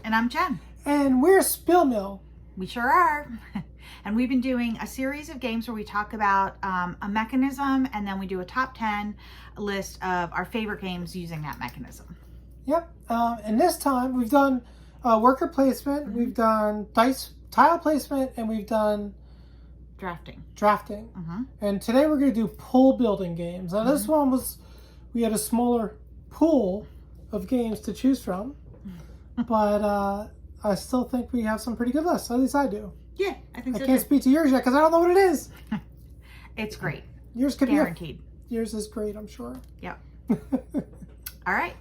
And I'm Jen. And we're SpielMill. We sure are. And we've been doing a series of games where we talk about a mechanism, and then we do a top 10 list of our favorite games using that mechanism. Yep. And this time we've done worker placement, we've done tile placement, and we've done Drafting. And today we're going to do pool building games. Now this one we had a smaller pool of games to choose from, but I still think we have some pretty good lists. At least I do. Yeah, I think so. I can't speak to yours yet because I don't know what it is. It's great. Yours could guaranteed. Yours is great, I'm sure. Yep. All right.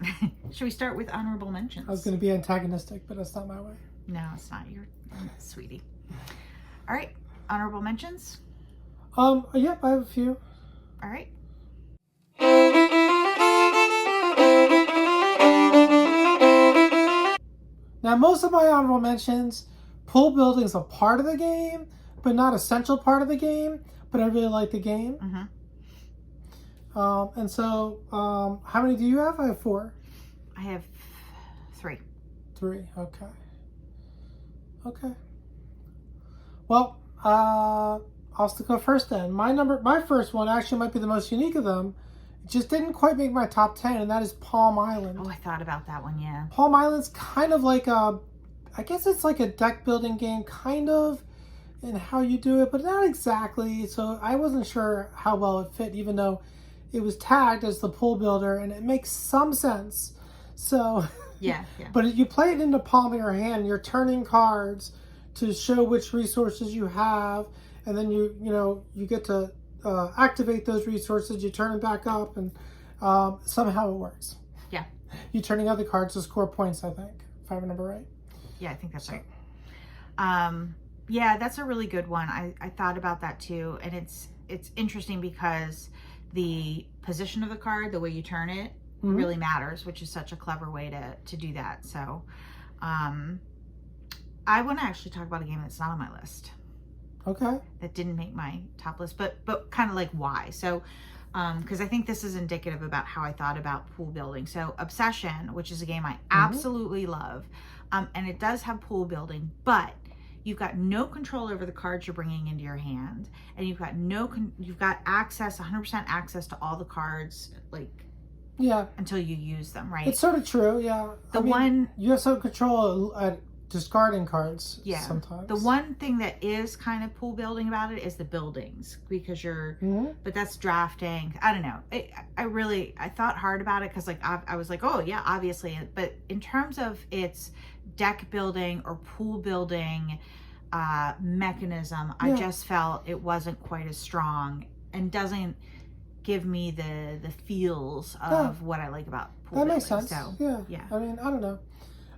Should we start with honorable mentions? I was going to be antagonistic, but that's not my way. No, it's not. You're sweetie. All right. Honorable mentions? Yep, I have a few. All right. Now, most of my honorable mentions, pool building is a part of the game, but not a central part of the game, but I really like the game. And so, how many do you have? I have 4. I have 3. 3, okay. Okay. Well, I'll still go first then. My first one actually might be the most unique of them. It just didn't quite make my top 10, and that is Palm Island. Oh, I thought about that one, yeah. Palm Island's kind of like I guess it's like a deck building game, kind of, in how you do it, but not exactly. So I wasn't sure how well it fit, even though it was tagged as the pool builder, and it makes some sense. So, yeah. But you play it in the palm of your hand. You're turning cards to show which resources you have, and then you get to activate those resources. You turn them back up, and somehow it works. Yeah. You turning other cards to score points, I think, if I remember right. Yeah, I think that's right. Yeah, that's a really good one. I thought about that too, and it's interesting because the position of the card, the way you turn it, really matters, which is such a clever way to do that. So, I want to actually talk about a game that's not on my list. Okay. That didn't make my top list, but kind of like why. So, because I think this is indicative about how I thought about pool building. So, Obsession, which is a game I absolutely love, and it does have pool building, but you've got no control over the cards you're bringing into your hand, and you've got access, 100% access to all the cards, like, yeah, until you use them, right? It's sort of true, yeah. You have some control at discarding cards, yeah, sometimes. The one thing that is kind of pool building about it is the buildings, because but that's drafting. I don't know. I thought hard about it, because like I was like, oh yeah, obviously, but in terms of its deck building or pool building mechanism, I just felt it wasn't quite as strong and doesn't give me the feels of what I like about pool building. That makes sense. So, yeah. I mean, I don't know.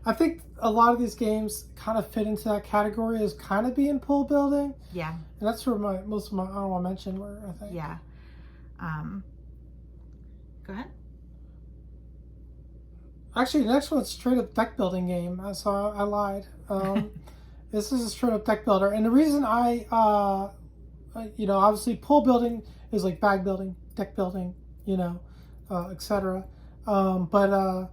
I think a lot of these games kind of fit into that category as kind of being pool building. Yeah. And that's where most of my honorable mention were, I think. Yeah. Go ahead. Actually, the next one's straight up deck building game. So I lied. This is a straight up deck builder. And the reason obviously pool building is like bag building, deck building, etc. But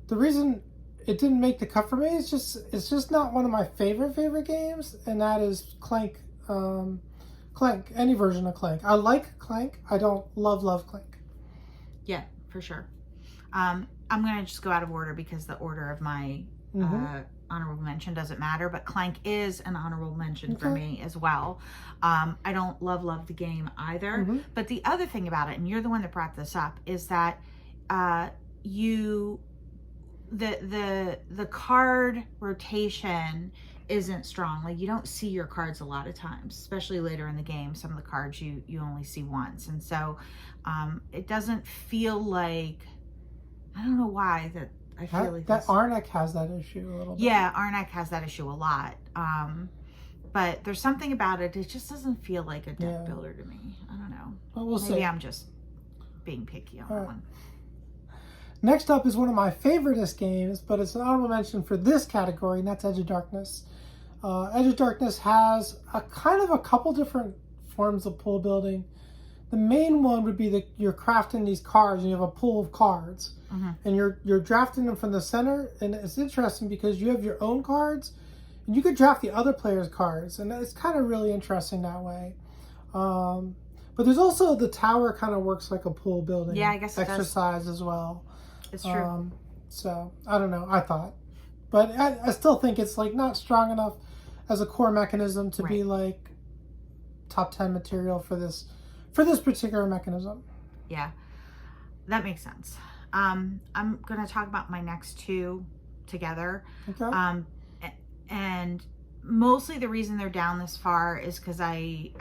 the reason it didn't make the cut for me is it's just not one of my favorite games, and that is Clank. Clank, any version of Clank. I like Clank. I don't love Clank. Yeah, for sure. I'm going to just go out of order because the order of my honorable mention doesn't matter, but Clank is an honorable mention for me as well. I don't love the game either, but the other thing about it, and you're the one that brought this up, is that the card rotation isn't strong. Like, you don't see your cards a lot of times, especially later in the game. Some of the cards you only see once, and so it doesn't feel like, I don't know why, that I feel like that Arnak has that issue a little bit. Yeah, Arnak has that issue a lot. But there's something about it. It just doesn't feel like a deck builder to me. I don't know. Well, we'll see. Maybe I'm just being picky on that one. Next up is one of my favoriteest games, but it's an honorable mention for this category, and that's Edge of Darkness. Edge of Darkness has a couple different forms of pool building, The main one would be that you're crafting these cards and you have a pool of cards. And you're drafting them from the center. And it's interesting because you have your own cards and you could draft the other player's cards. And it's kind of really interesting that way. But there's also the tower kind of works like a pool building. Yeah, I guess it exercise as well. It's true. So I don't know. I thought, but I still think it's like not strong enough as a core mechanism to be like top 10 material for this particular mechanism. Yeah, that makes sense. I'm gonna talk about my next two together. Okay. And mostly the reason they're down this far is because I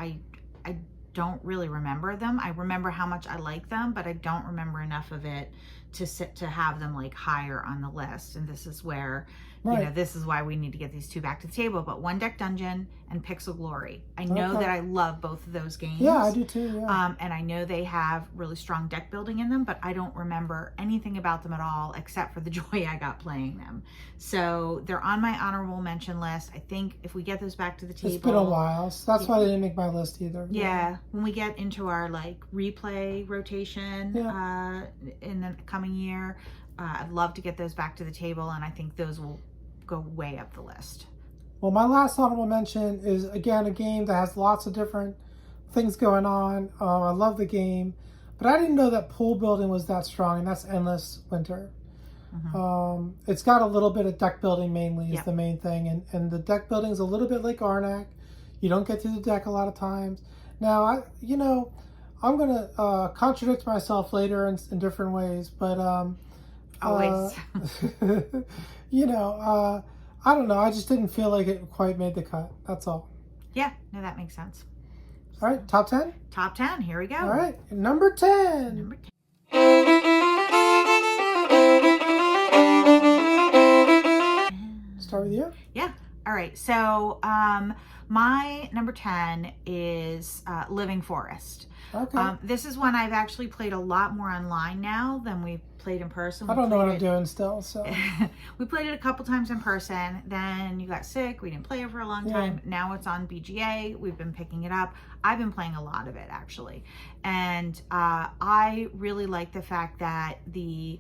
don't really remember them. I remember how much I like them, but I don't remember enough of it to have them like higher on the list. And this is where, you know, this is why we need to get these two back to the table. But One Deck Dungeon and Pixel Glory. I know that I love both of those games. Yeah, I do too. Yeah. And I know they have really strong deck building in them, but I don't remember anything about them at all except for the joy I got playing them. So they're on my honorable mention list. I think if we get those back to the table, it's been a while, so that's why they didn't make my list either. Yeah, when we get into our like replay rotation in the coming year, I'd love to get those back to the table, and I think those will go way up the list. Well, my last honorable mention is, again, a game that has lots of different things going on. I love the game, but I didn't know that pool building was that strong, and that's Endless Winter. It's got a little bit of deck building mainly is the main thing, and the deck building is a little bit like Arnak. You don't get through the deck a lot of times. Now, I'm going to contradict myself later in different ways, but always. I don't know. I just didn't feel like it quite made the cut. That's all. Yeah, no, that makes sense. All right, top 10? Top 10, here we go. All right, number 10. Number 10. Start with you? Yeah. All right, so my number 10 is Living Forest. Okay. This is one I've actually played a lot more online now than we've played in person. I don't know what I'm doing still, so. We played it a couple times in person, then you got sick, we didn't play it for a long time. Now it's on BGA, we've been picking it up. I've been playing a lot of it actually. And I really like the fact that the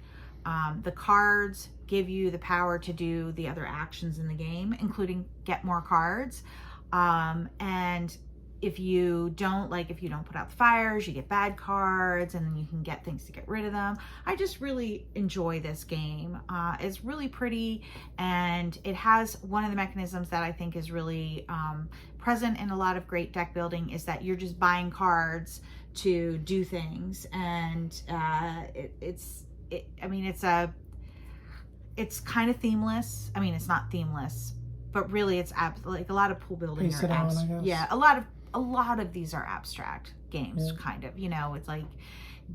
cards give you the power to do the other actions in the game, including get more cards. And if you don't put out the fires, you get bad cards, and then you can get things to get rid of them. I just really enjoy this game. It's really pretty, and it has one of the mechanisms that I think is really present in a lot of great deck building is that you're just buying cards to do things, and it's kind of themeless. I mean, it's not themeless, but really it's like a lot of pool building a lot of these are abstract games, kind of, it's like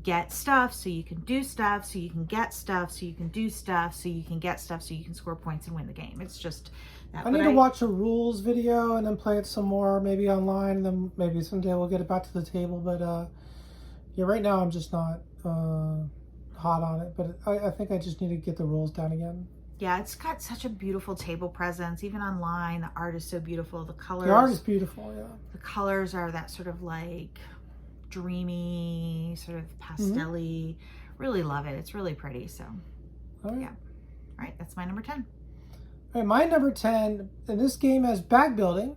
get stuff so you can do stuff, so you can get stuff, so you can do stuff, so you can get stuff, so you can score points and win the game. It's just that. I need to watch a rules video and then play it some more, maybe online, and then maybe someday we'll get it back to the table. But right now I'm just not hot on it, but I think I just need to get the rules down again. Yeah, it's got such a beautiful table presence. Even online, the art is so beautiful. The colors. The art is beautiful, yeah. The colors are that sort of like dreamy, sort of pastel-y. Really love it. It's really pretty. So, yeah. All right, that's my number 10. All right, my number 10, and this game has bag building,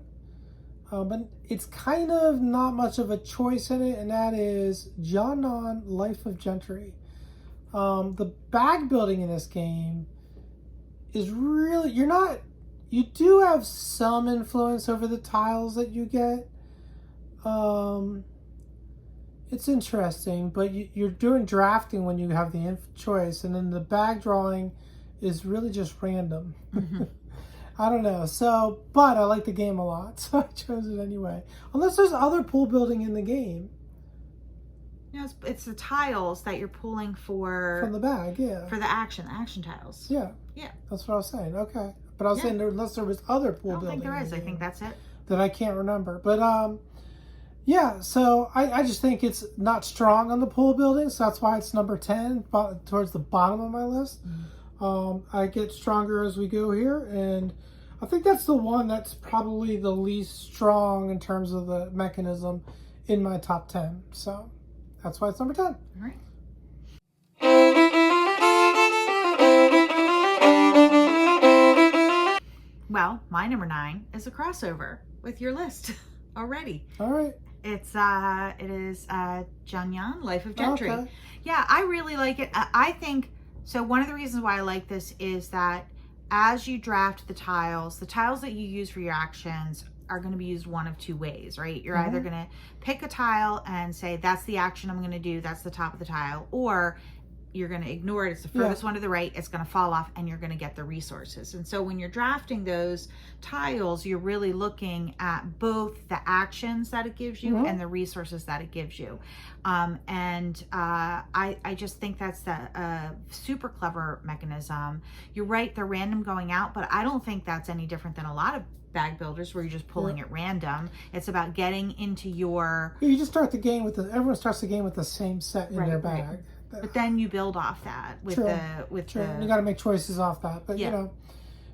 but it's kind of not much of a choice in it, and that is Jiannan Life of Gentry. The bag building in this game is really, you do have some influence over the tiles that you get. It's interesting, but you're doing drafting when you have the choice, and then the bag drawing is really just random. I don't know. So, but I like the game a lot, so I chose it anyway. Unless there's other pool building in the game. Yeah, it's the tiles that you're pulling from the bag, yeah. For the action tiles. Yeah. Yeah. That's what I was saying. Okay. But I was saying unless there was other pool building. I don't think there is. I think that's it. That I can't remember. But yeah, so I just think it's not strong on the pool building, so that's why it's number 10, towards the bottom of my list. I get stronger as we go here, and I think that's the one that's probably the least strong in terms of the mechanism in my top 10. So That's why it's number 10. All right. Well, my number 9 is a crossover with your list already. All right. It is Janyan, Life of Gentry. Okay. Yeah, I really like it. I think, so one of the reasons why I like this is that as you draft the tiles that you use for your actions are going to be used one of two ways, right? You're either going to pick a tile and say, that's the action I'm going to do, that's the top of the tile, or you're going to ignore it. It's the furthest one to the right. It's going to fall off and you're going to get the resources. And so when you're drafting those tiles, you're really looking at both the actions that it gives you and the resources that it gives you. I just think that's a super clever mechanism. You're right, they're random going out, but I don't think that's any different than a lot of bag builders where you're just pulling at random. It's about getting into your... You just start the game with everyone starts the game with the same set in their bag. Right. But then you build off that with the you got to make choices off that. But you know,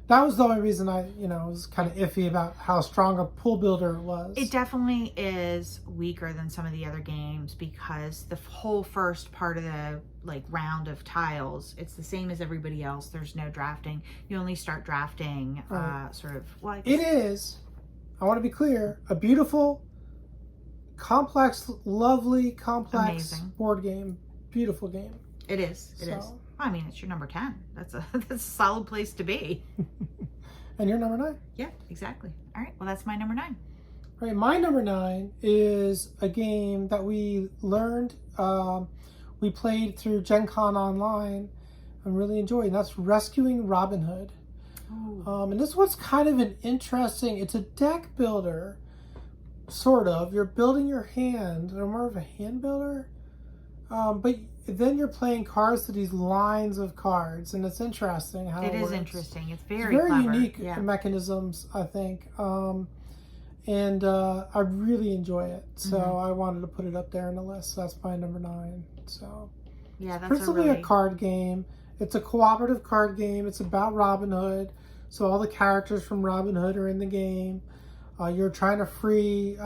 that was the only reason I was kind of iffy about how strong a pool builder it was. It definitely is weaker than some of the other games because the whole first part of the round of tiles, it's the same as everybody else. There's no drafting. You only start drafting It is, I want to be clear, a beautiful, complex, lovely, amazing board game. Beautiful game. It is. It is. Well, I mean, it's your number 10. That's a solid place to be. And your number 9. Yeah, exactly. All right. Well, that's my number 9. All right. My number 9 is a game that we learned. We played through Gen Con online and really enjoyed. And that's Rescuing Robin Hood. And this one's kind of an interesting. It's a deck builder, sort of. You're building your hand. Or more of a hand builder. But then you're playing cards to these lines of cards, and it's interesting how it works. Interesting. It's very clever. Unique mechanisms, I think, and I really enjoy it. So I wanted to put it up there on the list. So that's my number 9. So yeah, that's principally a card game. It's a cooperative card game. It's about Robin Hood. So all the characters from Robin Hood are in the game. You're trying to free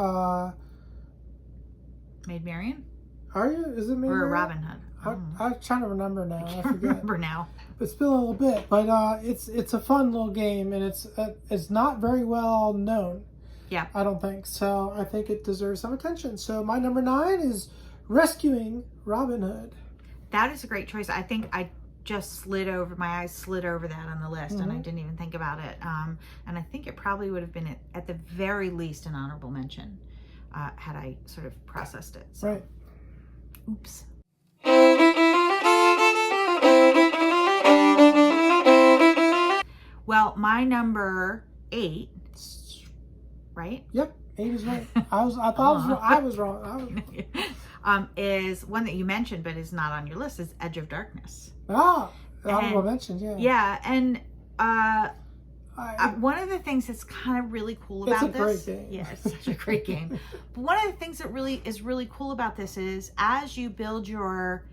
Maid Marian. Are you? Is it Maid Marian? Or Robin Hood? I'm trying to remember now. I forget. Remember now. It's been a little bit, but it's a fun little game, and it's not very well known. Yeah. I don't think so. I think it deserves some attention. So my number 9 is Rescuing Robin Hood. That is a great choice. I think I just my eyes slid over that on the list, and I didn't even think about it. And I think it probably would have been at the very least an honorable mention had I sort of processed it. So. Right. Oops. Well, my number 8, right? Yep, 8 is right. I was wrong. Is one that you mentioned but is not on your list is Edge of Darkness. Honorable mention, yeah. Yeah, and one of the things that's kind of really cool about this, great game. Yeah, it's such a great game. But one of the things that really is really cool about this is as you build your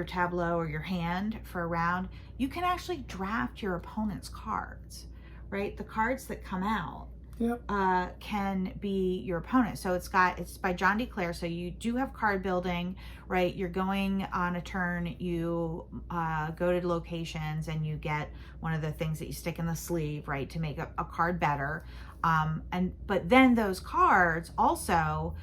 tableau or your hand for a round, you can actually draft your opponent's cards, right? The cards that come out can be your opponent. So it's by John D. Clare. So you do have card building, right? You're going on a turn, you go to locations and you get one of the things that you stick in the sleeve, right? To make a card better. But then those cards also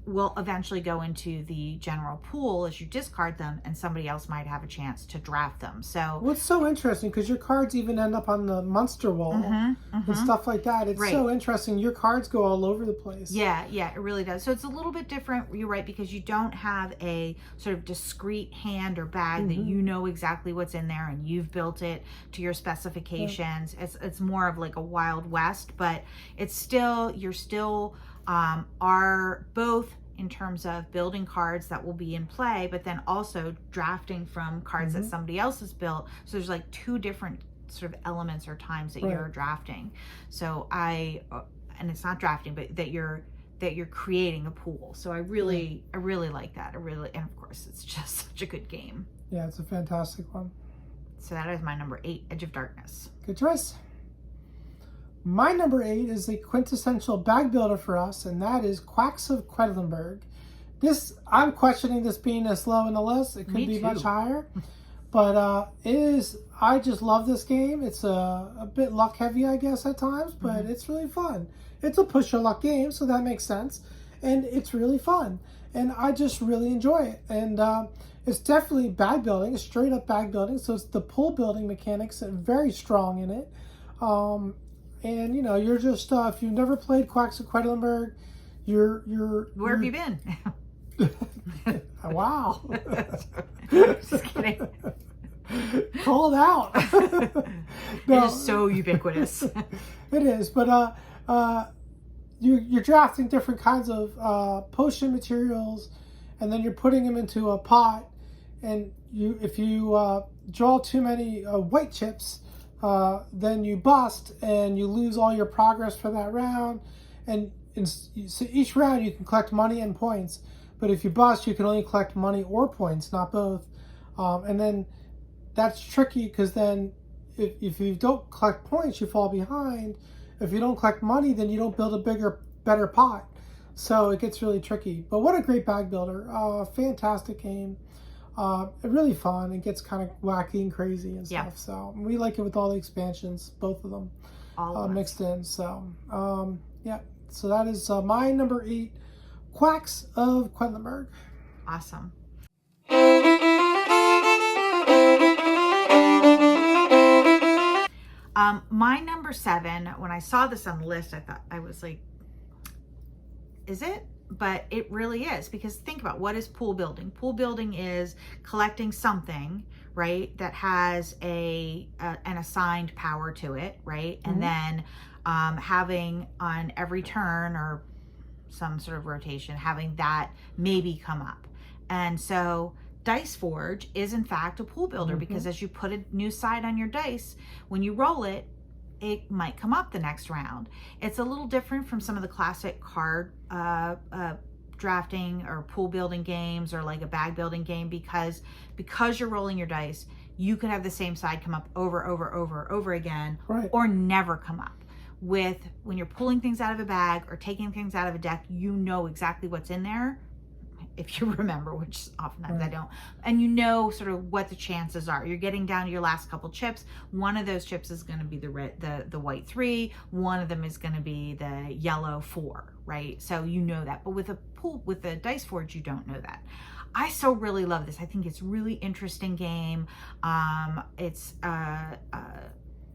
will eventually go into the general pool as you discard them, and somebody else might have a chance to draft them. So what's so interesting, because your cards even end up on the monster wall and stuff like that. It's so interesting. Your cards go all over the place. Yeah, it really does. So it's a little bit different, you're right, because you don't have a sort of discrete hand or bag that you know exactly what's in there and you've built it to your specifications. It's more of like a Wild West, but it's still, you're still are both in terms of building cards that will be in play, but then also drafting from cards that somebody else has built. So there's like 2 different sort of elements or times that you're drafting. So and it's not drafting, but that you're creating a pool. So I really like that. And of course it's just such a good game. Yeah, it's a fantastic one. So that is my number 8, Edge of Darkness. Good choice. My number 8 is the quintessential bag builder for us, and that is Quacks of Quedlinburg. This, I'm questioning this being this low in the list. It could Me be too. much higher. But it is, I just love this game. It's a bit luck heavy, I guess, at times, but it's really fun. It's a push your luck game, so that makes sense. And it's really fun. And I just really enjoy it. And it's definitely bag building, it's straight up bag building. So it's the pool building mechanics that are very strong in it. And you know, you're just if you've never played Quacks of Quedlinburg, Where have you been? Wow. Just kidding. Call it out. It is so ubiquitous. It is, but you're drafting different kinds of potion materials, and then you're putting them into a pot. And if you draw too many white chips, then you bust and you lose all your progress for that round. And so each round you can collect money and points, but if you bust, you can only collect money or points, not both. And then that's tricky because then if you don't collect points, you fall behind. If you don't collect money, then you don't build a better pot. So it gets really tricky. But what a great bag builder. Fantastic game. Really fun. It gets kind of wacky and crazy and stuff. So we like it with all the expansions, both of them mixed in. So yeah. So that is my number 8, Quacks of Quedlinburg. Awesome. My number 7, when I saw this on the list, I was like, is it? But it really is, because think about, what is pool building? Pool building is collecting something, right, that has an assigned power to it, right? And then having on every turn or some sort of rotation, having that maybe come up. And so Dice Forge is in fact a pool builder, because as you put a new side on your dice, when you roll it, it might come up the next round. It's a little different from some of the classic card drafting or pool building games, or like a bag building game, because you're rolling your dice, you could have the same side come up over again, right, or never come up. When you're pulling things out of a bag or taking things out of a deck, you know exactly what's in there, if you remember, which oftentimes I don't. And you know sort of what the chances are. You're getting down to your last couple chips. One of those chips is going to be the white 3. One of them is going to be the yellow 4, right? So you know that. But with a Dice Forge, you don't know that. I so really love this. I think it's really interesting game. It's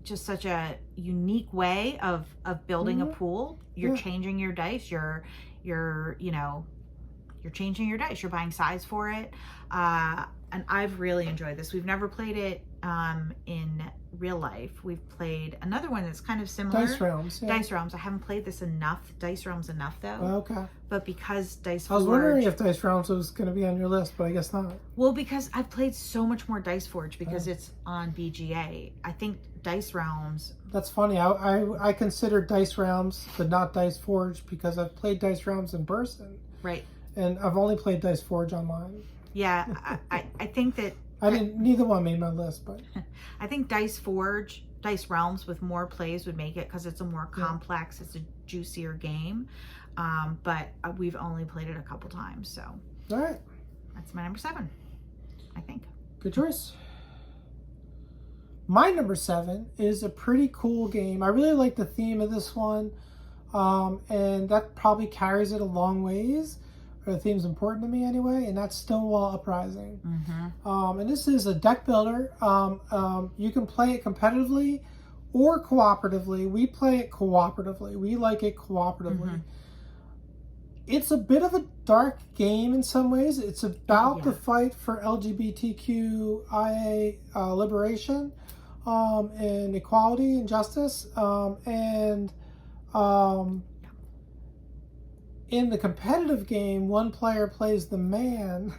just such a unique way of building a pool. You're changing your dice. You're changing your dice. You're buying size for it. And I've really enjoyed this. We've never played it in real life. We've played another one that's kind of similar. Dice Realms. Yeah. Dice Realms. I haven't played Dice Realms enough though. Okay. But because Dice Forge... I was Forge... wondering if Dice Realms was going to be on your list, but I guess not. Well, because I've played so much more Dice Forge because it's on BGA. I think Dice Realms... That's funny. I consider Dice Realms, but not Dice Forge, because I've played Dice Realms in person. Right. And I've only played Dice Forge online. Yeah, I think that... neither one made my list, but... I think Dice Realms with more plays would make it, because it's a more complex, it's a juicier game. But we've only played it a couple times, so... All right. That's my number 7, I think. Good choice. My number 7 is a pretty cool game. I really like the theme of this one, and that probably carries it a long ways. The theme's important to me anyway, and that's Stonewall Uprising. And this is a deck builder. You can play it competitively or cooperatively. We play it cooperatively. We like it cooperatively. It's a bit of a dark game in some ways. It's about the fight for LGBTQIA liberation and equality and justice. In the competitive game, one player plays the man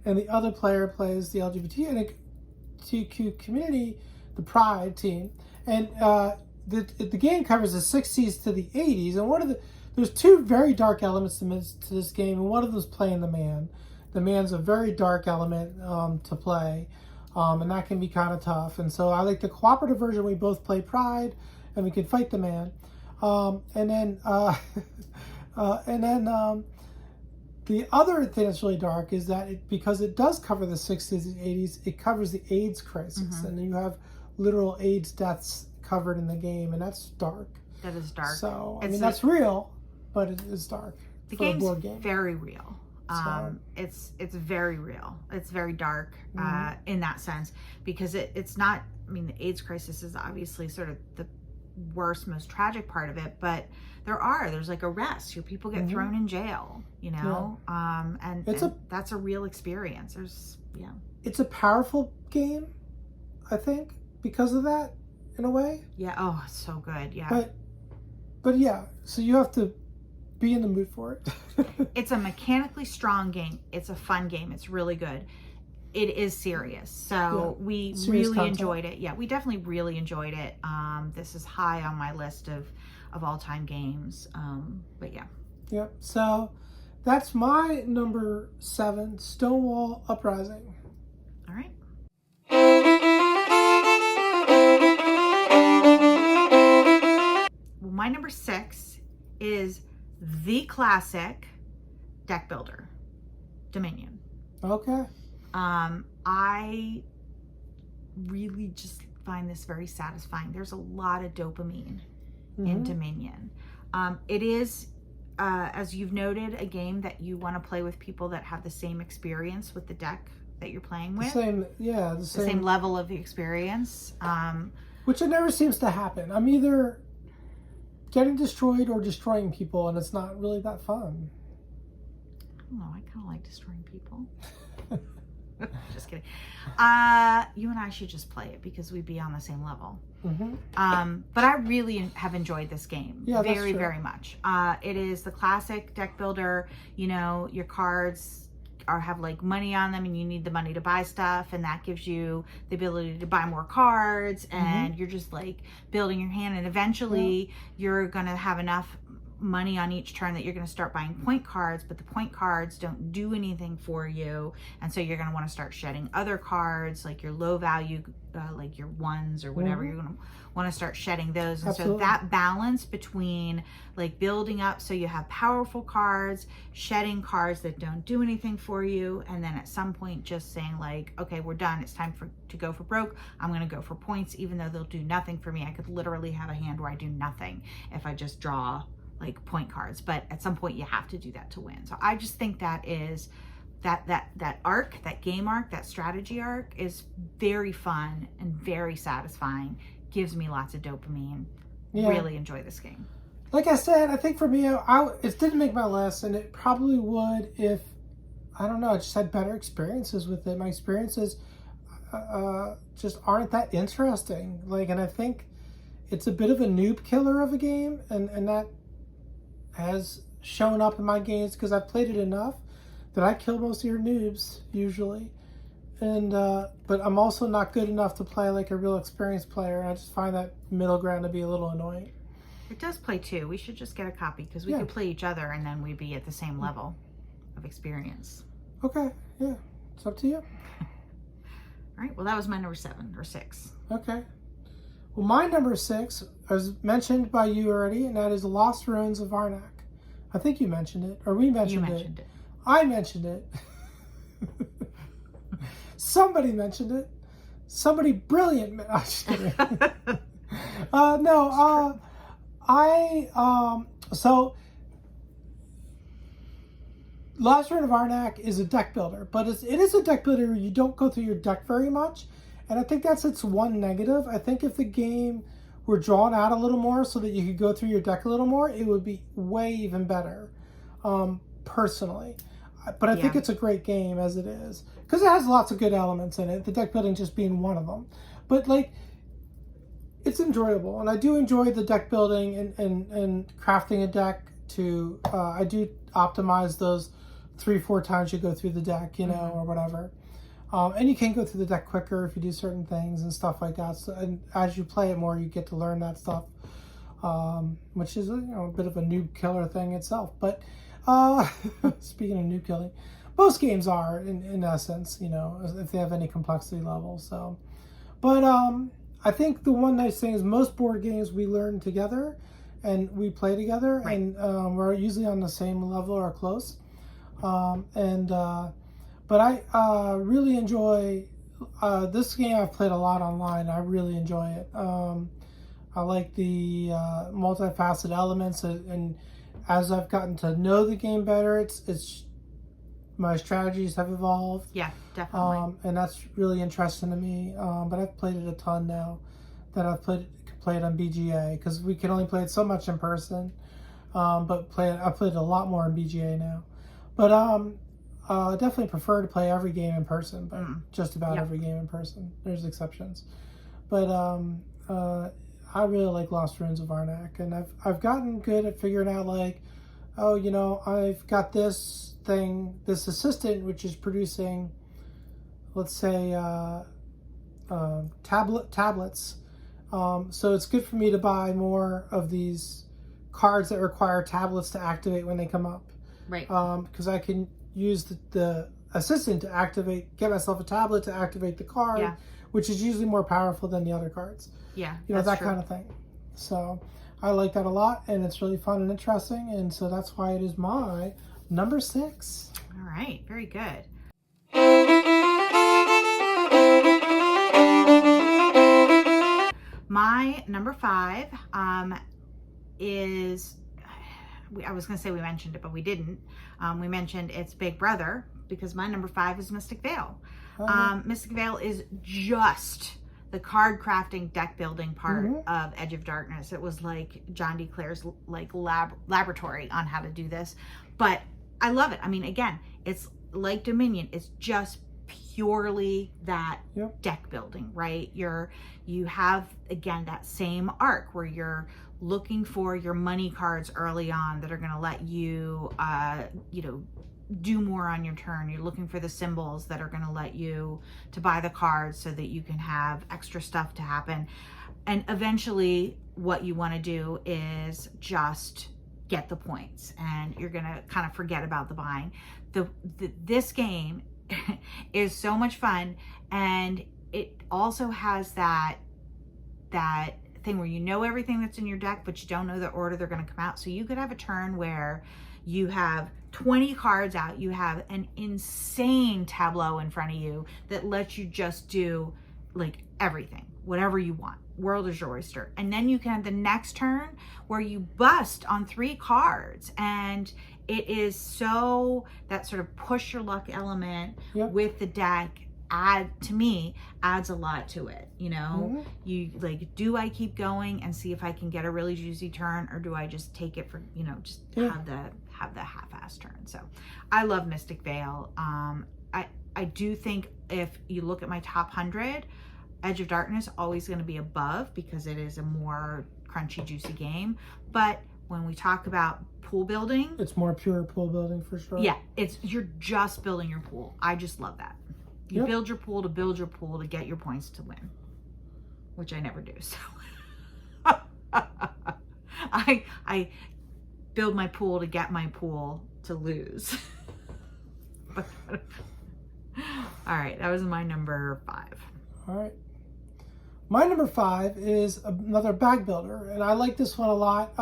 and the other player plays the LGBTQ community, the Pride team. And the game covers the 60s to the 80s. And there's 2 very dark elements to this game, and one of them is playing the man. The man's a very dark element to play, and that can be kind of tough. And so I like the cooperative version. We both play Pride, and we can fight the man. The other thing that's really dark is that because it does cover the 60s and 80s, it covers the AIDS crisis. And you have literal AIDS deaths covered in the game, and that's dark. That is dark. So, I mean, that's real, but it is dark. The game's very real. It's very real. It's very dark in that sense, because it's not, I mean, the AIDS crisis is obviously sort of the worst, most tragic part of it, but there's like arrests, your people get thrown in jail, you know, and that's a real experience. It's a powerful game, I think, because of that, in a way. Yeah. Oh, it's so good. Yeah. But yeah, so you have to be in the mood for it. It's a mechanically strong game. It's a fun game. It's really good. It is serious. So we really enjoyed it. Yeah, we definitely really enjoyed it. This is high on my list of all-time games. But yeah. Yep. So that's my number 7, Stonewall Uprising. All right. Well, my number 6 is the classic deck builder, Dominion. Okay. I really just find this very satisfying. There's a lot of dopamine in Dominion. It is, as you've noted, a game that you want to play with people that have the same experience with the deck that you're playing with. The same level of the experience. Which it never seems to happen. I'm either getting destroyed or destroying people, and it's not really that fun. I don't know. I kind of like destroying people. Just kidding. You and I should just play it because we'd be on the same level. But I really have enjoyed this game very, very much. It is the classic deck builder. You know, your cards have like money on them, and you need the money to buy stuff, and that gives you the ability to buy more cards, and you're just like building your hand, and eventually you're gonna have enough money on each turn that you're going to start buying point cards, but the point cards don't do anything for you, and so you're going to want to start shedding other cards, like your low value, like your ones or whatever. You're going to want to start shedding those. And so that balance between like building up so you have powerful cards, shedding cards that don't do anything for you, and then at some point just saying like, okay, we're done, it's time to go for broke. I'm going to go for points, even though they'll do nothing for me. I could literally have a hand where I do nothing if I just draw like point cards, but at some point you have to do that to win. So I just think that is that arc, that game arc, that strategy arc is very fun and very satisfying. Gives me lots of dopamine. Really enjoy this game. Like I said, I think for me, it didn't make my list, and it probably would if, I don't know, I just had better experiences with it. My experiences just aren't that interesting. Like, and I think it's a bit of a noob killer of a game, and that has shown up in my games because I've played it enough that I kill most of your noobs usually, and but I'm also not good enough to play like a real experienced player, and I just find that middle ground to be a little annoying. It does play too. We should just get a copy because we could play each other, and then we'd be at the same level of experience. Okay, yeah, it's up to you. All right, well, that was my number 7 or 6. Okay. Well, my number 6 was mentioned by you already, and that is Lost Ruins of Arnak. I think you mentioned it, or we mentioned it. You mentioned it. I mentioned it. Somebody mentioned it. Somebody brilliant. I'm just kidding. So Lost Ruins of Arnak is a deck builder, but it is a deck builder where you don't go through your deck very much. And I think that's its one negative. I think if the game were drawn out a little more so that you could go through your deck a little more, it would be way even better, personally. But I think it's a great game as it is, because it has lots of good elements in it, the deck building just being one of them. But like, it's enjoyable, and I do enjoy the deck building and crafting a deck to, I do optimize those 3-4 times you go through the deck, you know, or whatever. And you can go through the deck quicker if you do certain things and stuff like that. So, and as you play it more, you get to learn that stuff, which is a bit of a noob killer thing itself. But speaking of noob killing, most games are in essence, if they have any complexity level. So, but I think the one nice thing is most board games we learn together and we play together, and we're usually on the same level or close. But I really enjoy this game. I've played a lot online. I really enjoy it. I like the multifaceted elements, and as I've gotten to know the game better, it's my strategies have evolved. Yeah, definitely. And that's really interesting to me. But I've played it a ton now that I've played it on BGA, because we can only play it so much in person. But I played it a lot more in BGA now. But I definitely prefer to play every game in person, but just about every game in person. There's exceptions. But I really like Lost Ruins of Arnak, and I've gotten good at figuring out, like, oh, you know, I've got this thing, this assistant, which is producing, let's say, tablets. So it's good for me to buy more of these cards that require tablets to activate when they come up. Right. Because I can use the assistant to get myself a tablet to activate the card, which is usually more powerful than the other cards. Yeah, you know, that kind of thing. So I like that a lot, and it's really fun and interesting, and so that's why it is my number 6. All right, very good. My number 5 is, I was going to say we mentioned it, but we didn't. We mentioned it's Big Brother, because my number 5 is Mystic Vale. Mystic Vale is just the card crafting, deck building part of Edge of Darkness. It was like John D. Clare's like laboratory on how to do this, but I love it. I mean, again, it's like Dominion. It's just purely that deck building, right? You have, again, that same arc where you're looking for your money cards early on that are going to let you, you know, do more on your turn. You're looking for the symbols that are going to let you to buy the cards so that you can have extra stuff to happen. And eventually what you want to do is just get the points, and you're going to kind of forget about the buying. This game is so much fun, and it also has that thing where you know everything that's in your deck, but you don't know the order they're going to come out. So you could have a turn where you have 20 cards out, you have an insane tableau in front of you that lets you just do like everything, whatever you want. World is your oyster. And then you can have the next turn where you bust on 3 cards, and it is so that sort of push your luck element with the deck to me adds a lot to it. You know, you like, do I keep going and see if I can get a really juicy turn, or do I just take it for, you know, just have the half-ass turn? So I love Mystic Vale. I do think if you look at my top 100, Edge of Darkness always going to be above, because it is a more crunchy, juicy game. But when we talk about pool building, it's more pure pool building for sure. Yeah, you're just building your pool. I just love that. You build your pool to get your points to win, which I never do. So I build my pool to get my pool to lose. All right, that was my number 5. All right. My number 5 is another bag builder, and I like this one a lot.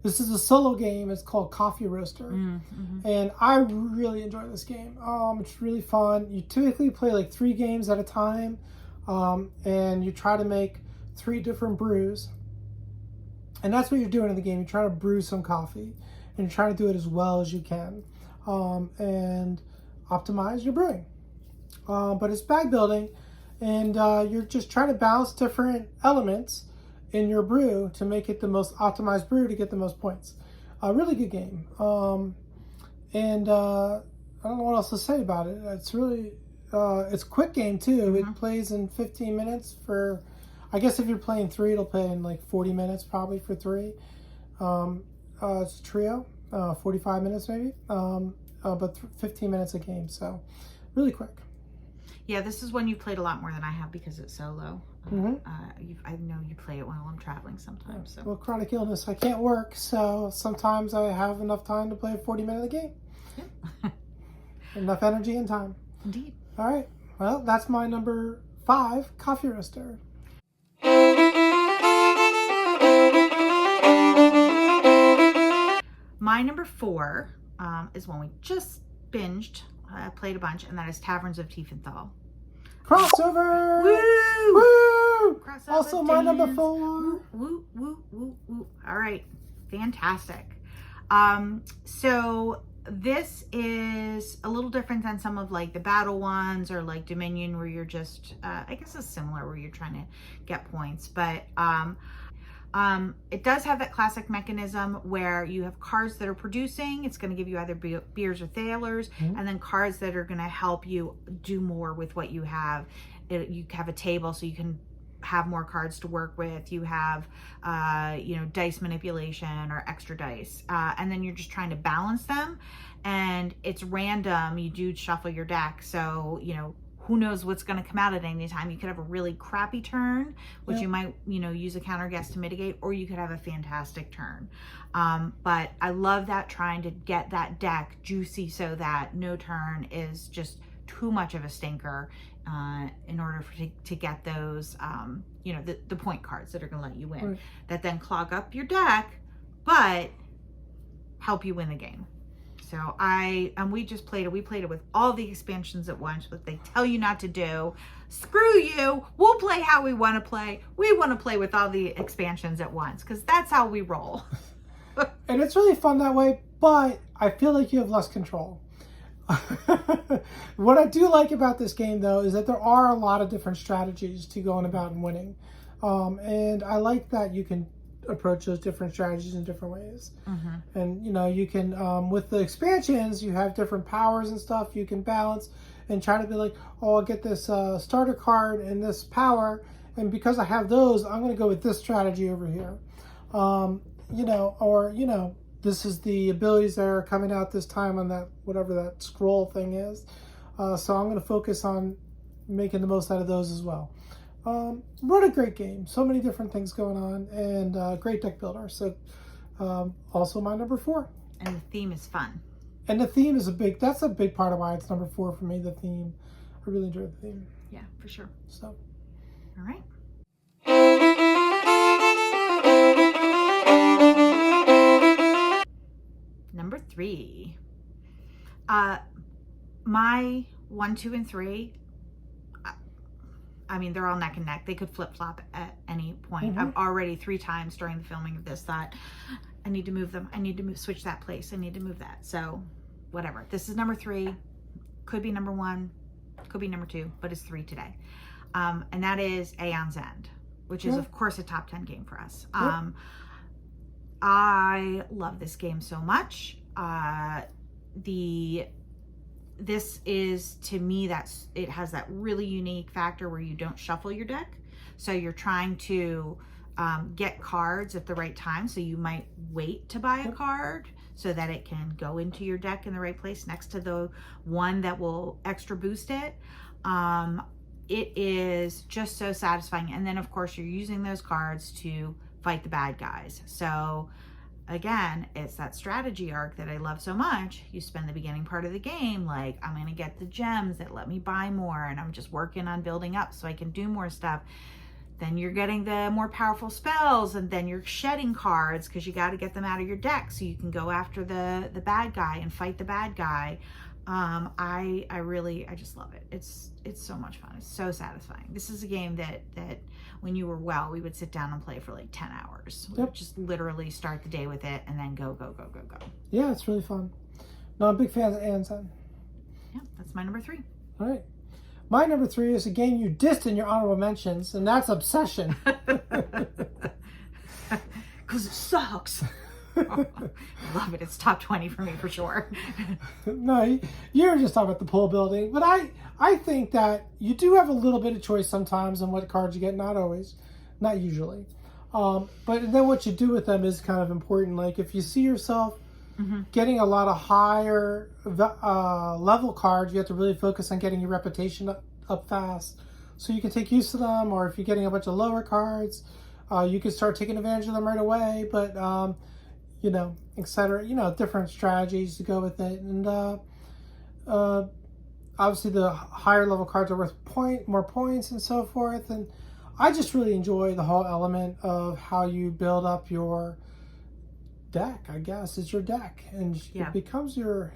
This is a solo game. It's called Coffee Roaster, and I really enjoy this game. It's really fun. You typically play like 3 games at a time, and you try to make 3 different brews, and that's what you're doing in the game. You're trying to brew some coffee, and you're trying to do it as well as you can, and optimize your brewing. But it's bag building, and you're just trying to balance different elements in your brew to make it the most optimized brew to get the most points. A really good game. And I don't know what else to say about it. It's really, it's a quick game too. It plays in 15 minutes for, I guess if you're playing 3, it'll play in like 40 minutes probably for 3. It's a trio, 45 minutes maybe, but 15 minutes a game, so really quick. Yeah, this is one you've played a lot more than I have because it's solo. I know you play it while I'm traveling sometimes. So. Well, chronic illness, I can't work, so sometimes I have enough time to play a 40-minute game. Yeah. Enough energy and time. Indeed. All right. Well, that's my number 5, Coffee Roaster. My number 4 is one we just binged, played a bunch, and that is Taverns of Tiefenthal. Crossover! Woo! Woo! Crossover Also my number dance. 4. Woo, woo, woo, woo, woo. All right. Fantastic. So this is a little different than some of like the battle ones or like Dominion, where you're just, I guess it's similar where you're trying to get points, but it does have that classic mechanism where you have cards that are producing. It's going to give you either beers or thalers, and then cards that are going to help you do more with what you have. You have a table so you can have more cards to work with. You have, dice manipulation or extra dice. And then you're just trying to balance them, and it's random. You do shuffle your deck. So, who knows what's going to come out at any time. You could have a really crappy turn, which you might, use a counter guess to mitigate, or you could have a fantastic turn. But I love that, trying to get that deck juicy so that no turn is just too much of a stinker in order to get those, the point cards that are going to let you win, right, that then clog up your deck, but help you win the game. So we played it with all the expansions at once, but they tell you not to do. Screw you. We'll play how we want to play. We want to play with all the expansions at once, because that's how we roll. And it's really fun that way, but I feel like you have less control. What I do like about this game, though, is that there are a lot of different strategies to going about and winning. And I like that you can approach those different strategies in different ways. And you can with the expansions, you have different powers and stuff you can balance and try to be like, oh, I'll get this starter card and this power, and because I have those, I'm going to go with this strategy over here. This is the abilities that are coming out this time on that, whatever that scroll thing is. So I'm going to focus on making the most out of those as well. What a great game. So many different things going on, and great deck builder. So also my number 4. And the theme is fun. And the theme is that's a big part of why it's number 4 for me, the theme. I really enjoyed the theme. Yeah, for sure. So. All right. Number 3. My 1, 2, and 3, I mean, they're all neck and neck. They could flip-flop at any point. I've already 3 times during the filming of this thought, I need to move them. I need to switch that place. I need to move that. So whatever. This is number 3. Could be number 1. Could be number 2. But it's 3 today. And that is Aeon's End, which is, of course, a top 10 game for us. I love this game so much. This is, to me, it has that really unique factor where you don't shuffle your deck. So you're trying to get cards at the right time. So you might wait to buy a card so that it can go into your deck in the right place next to the one that will extra boost it. It is just so satisfying. And then, of course, you're using those cards to fight the bad guys. So again, it's that strategy arc that I love so much. You spend the beginning part of the game like, I'm going to get the gems that let me buy more, and I'm just working on building up so I can do more stuff. Then you're getting the more powerful spells, and then you're shedding cards because you got to get them out of your deck so you can go after the bad guy and fight the bad guy. I just love it. It's so much fun. It's so satisfying. This is a game that when you were well, we would sit down and play for like 10 hours. We would just literally start the day with it and then go. Yeah, it's really fun. No, I'm a big fan of Aeon's End. Yeah, that's my number 3. All right. My number 3 is a game you dissed in your honorable mentions, and that's Obsession. Because it sucks. I love it. It's top 20 for me for sure. No, you were just talking about the pool building, but I think that you do have a little bit of choice sometimes on what cards you get. Not always, not usually, but then what you do with them is kind of important. Like if you see yourself getting a lot of higher level cards, you have to really focus on getting your reputation up fast so you can take use of them. Or if you're getting a bunch of lower cards, you can start taking advantage of them right away. But etc. Different strategies to go with it. And obviously the higher level cards are worth more points and so forth. And I just really enjoy the whole element of how you build up your deck, I guess. It's your deck, and Yeah. it becomes your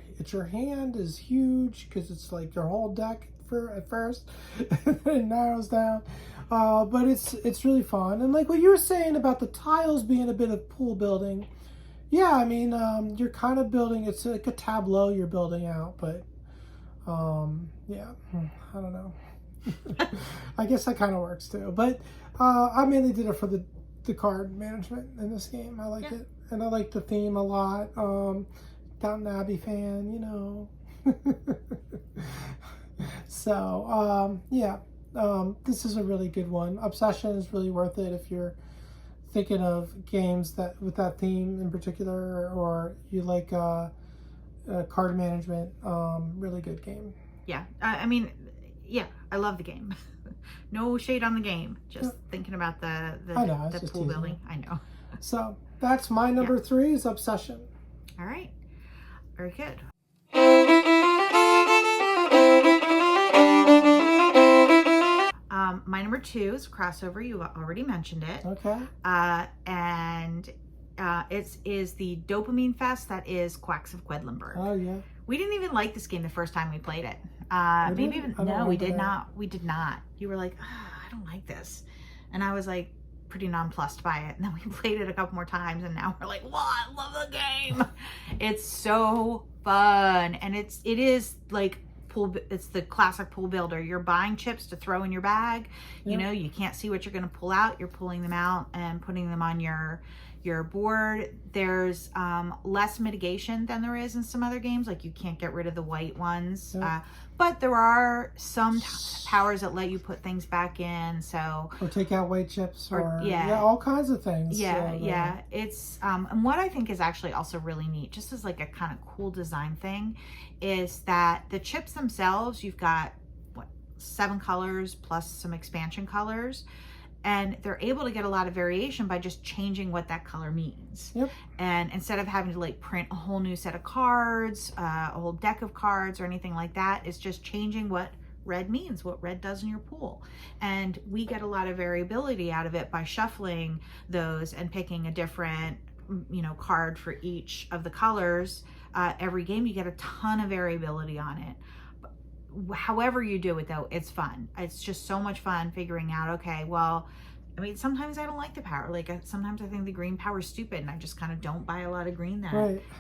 hand is huge because it's like your whole deck at first, and then it narrows down. But it's really fun, and like what you were saying about the tiles being a bit of pool building. Yeah, I mean, you're kind of building. It's like a tableau you're building out, but yeah, I don't know. I guess that kind of works too, but I mainly did it for the card management in this game. I like it, and I like the theme a lot. Downton Abbey fan, you know. So yeah, this is a really good one. Obsession is really worth it if you're thinking of games that with that theme in particular, or you like card management. Really good game. Yeah, I mean, yeah, I love the game. No shade on the game. Just thinking about the pool building. I know. So that's my number 3 is Obsession. All right. Very good. My number 2 is crossover. You already mentioned it. Okay. And it is the dopamine fest that is Quacks of Quedlinburg. Oh yeah. We didn't even like this game the first time we played it. Maybe even no, we did not. We did not. You were like, I don't like this, and I was like pretty nonplussed by it. And then we played it a couple more times, and now we're like, what? I love the game. It's so fun, and it is like pool. It's the classic pool builder. You're buying chips to throw in your bag. You know, you can't see what you're going to pull out. You're pulling them out and putting them on your board. There's less mitigation than there is in some other games. Like you can't get rid of the white ones, but there are some powers that let you put things back in. So or take out white chips, or all kinds of things. Yeah. It's and what I think is actually also really neat, just as like a kind of cool design thing, is that the chips themselves, you've got 7 colors plus some expansion colors. And they're able to get a lot of variation by just changing what that color means. Yep. And instead of having to like print a whole new set of cards, a whole deck of cards or anything like that, it's just changing what red means, what red does in your pool. And we get a lot of variability out of it by shuffling those and picking a different, card for each of the colors. Every game you get a ton of variability on it. However you do it though, it's fun. It's just so much fun figuring out, okay, well, I mean, sometimes I don't like the power. Like sometimes I think the green power is stupid and I just kind of don't buy a lot of green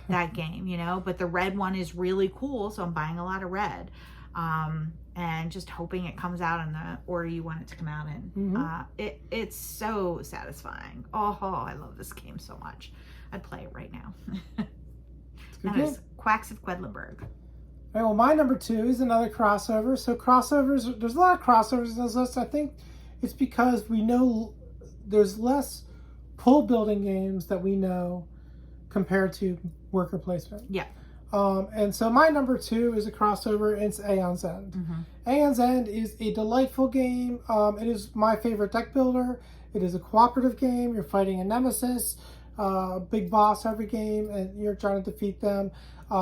that game, but the red one is really cool. So I'm buying a lot of red, and just hoping it comes out in the order you want it to come out in. It's so satisfying. Oh, I love this game so much. I'd play it right now. That is Quacks of Quedlinburg. All right, well, my number 2 is another crossover. So crossovers, there's a lot of crossovers in this list. I think it's because we know there's less pool building games that we know compared to worker placement. Yeah. And so my number 2 is a crossover, and it's Aeon's End. Aeon's End is a delightful game. It is my favorite deck builder. It is a cooperative game. You're fighting a nemesis, big boss every game, and you're trying to defeat them.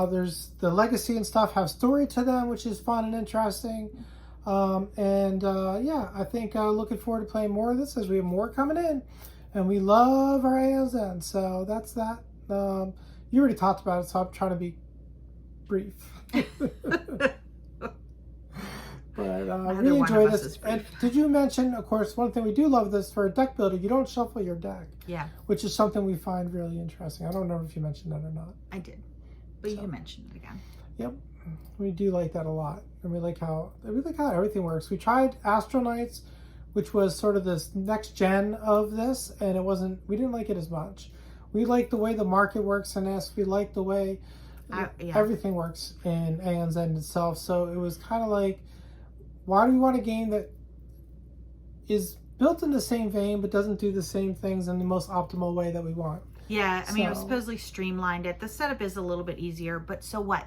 There's the legacy and stuff have story to them, which is fun and interesting. I think looking forward to playing more of this as we have more coming in. And we love our Aeon's End. So that's that. You already talked about it, so I'm trying to be brief. But I really enjoy this. And did you mention, of course, one thing we do love this for a deck builder, you don't shuffle your deck. Yeah. Which is something we find really interesting. I don't know if you mentioned that or not. I did. But you mentioned it again. Yep. We do like that a lot. And we like how everything works. We tried Astronauts, which was sort of this next gen of this, and we didn't like it as much. We like the way the market works in this. We like the way everything works in Aeon's End itself. So it was kind of like, why do we want a game that is built in the same vein but doesn't do the same things in the most optimal way that we want? Yeah, I mean, it was supposedly streamlined it. The setup is a little bit easier, but so what?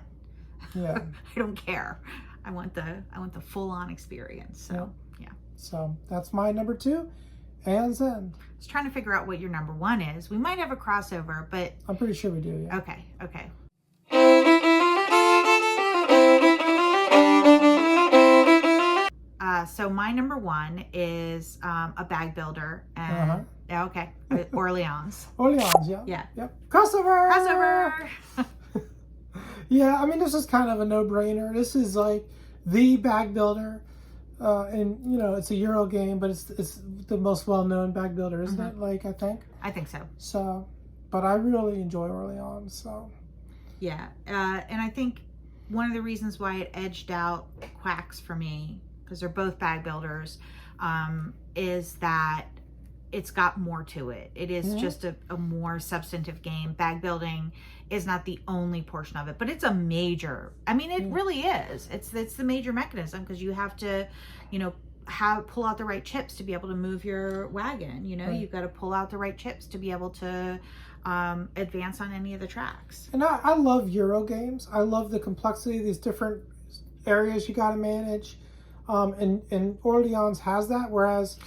Yeah. I don't care. I want the full-on experience. So, yeah. So, that's my number 2, Aeon's End. I was trying to figure out what your number 1 is. We might have a crossover, but... I'm pretty sure we do, yeah. Okay. So my number 1 is a bag builder, and Yeah, okay. Orleans. Orleans, yeah. Yeah. Yep. Crossover! Crossover! Yeah, I mean, this is kind of a no-brainer. This is like the bag builder. And, you know, it's a Euro game, but it's the most well-known bag builder, isn't it? Like, I think. I think so. So, but I really enjoy Orleans, so. Yeah. And I think one of the reasons why it edged out Quacks for me, because they're both bag builders, is that it's got more to it. It is just a more substantive game. Bag building is not the only portion of it, but it's a major, I mean, it really is. It's the major mechanism, because you have to, you know, pull out the right chips to be able to move your wagon. You know, you've got to pull out the right chips to be able to advance on any of the tracks. And I love Euro games. I love the complexity of these different areas you got to manage. And Orleans has that, whereas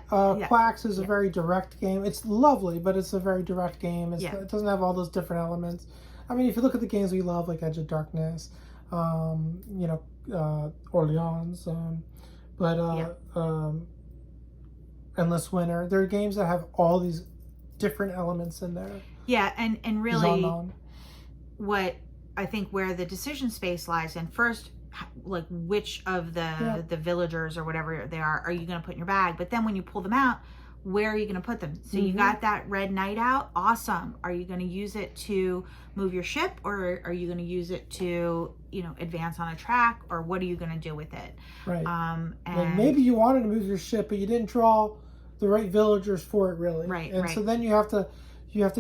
Quacks is a very direct game. It's lovely, but it's a very direct game. It doesn't have all those different elements. I mean, if you look at the games we love, like Edge of Darkness, you know, Orleans, Endless Winter. There are games that have all these different elements in there. Yeah, and really, what I think where the decision space lies in first, like which of the villagers or whatever they are you going to put in your bag, but then when you pull them out, where are you going to put them? So you got that red knight out, awesome. Are you going to use it to move your ship, or are you going to use it to, you know, advance on a track, or what are you going to do with it? Right. And like maybe you wanted to move your ship, but you didn't draw the right villagers for it, really. Right. And so then you have to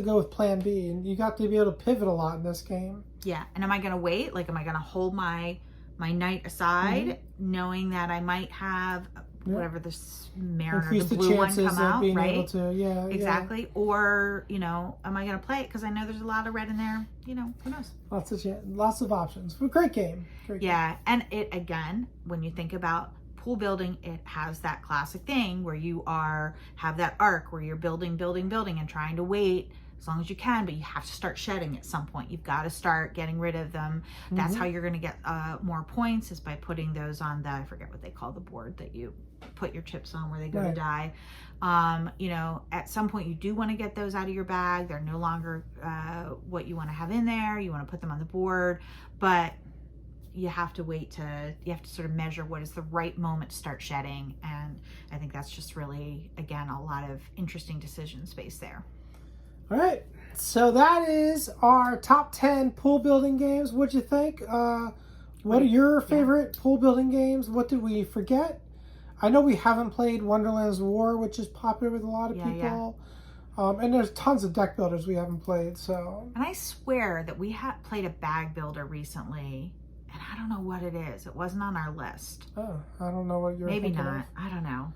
go with plan B, and you got to be able to pivot a lot in this game. Yeah. And am I going to wait? Like, am I going to hold my knight aside, knowing that I might have whatever this Mariner, increase the blue one, come out, being right? Able to, exactly. Or, you know, am I going to play it because I know there's a lot of red in there? You know, who knows? Lots of options. But great game. Yeah, and it, again, when you think about pool building, it has that classic thing where you have that arc where you're building and trying to wait as long as you can, but you have to start shedding at some point. You've got to start getting rid of them. That's how you're going to get more points, is by putting those on I forget what they call the board that you put your chips on where they go to die. You know, at some point you do want to get those out of your bag. They're no longer what you want to have in there. You want to put them on the board, but you have to you have to sort of measure what is the right moment to start shedding. And I think that's just really, again, a lot of interesting decision space there. All right, so that is our top 10 pool building games. What'd you think? What are your favorite pool building games? What did we forget? I know we haven't played Wonderland's War, which is popular with a lot of people. And there's tons of deck builders we haven't played. So. And I swear that we played a bag builder recently, and I don't know what it is. It wasn't on our list. Oh, I don't know what you're Maybe thinking not. of. I don't know.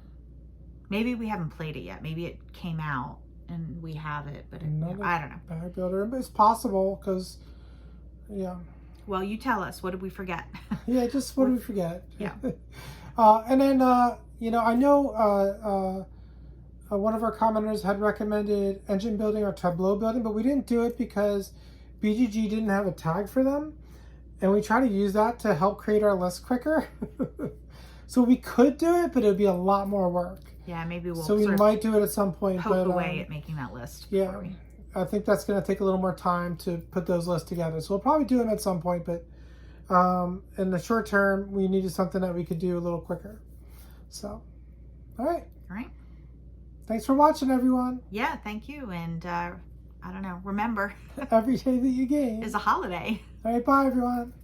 Maybe we haven't played it yet. Maybe it came out and we have it, but I don't know. Bag builder. It's possible because, Well, you tell us. What did we forget? Just what did we forget? Yeah. And then, you know, I know one of our commenters had recommended engine building or tableau building, but we didn't do it because BGG didn't have a tag for them. And we try to use that to help create our list quicker. So we could do it, but it would be a lot more work. Yeah, maybe we'll. So we might do it at some point. Poke away at making that list. Yeah, I think that's going to take a little more time to put those lists together. So we'll probably do them at some point, but in the short term, we needed something that we could do a little quicker. So, all right. Thanks for watching, everyone. Yeah, thank you. And I don't know. Remember, every day that you game is a holiday. All right, bye, everyone.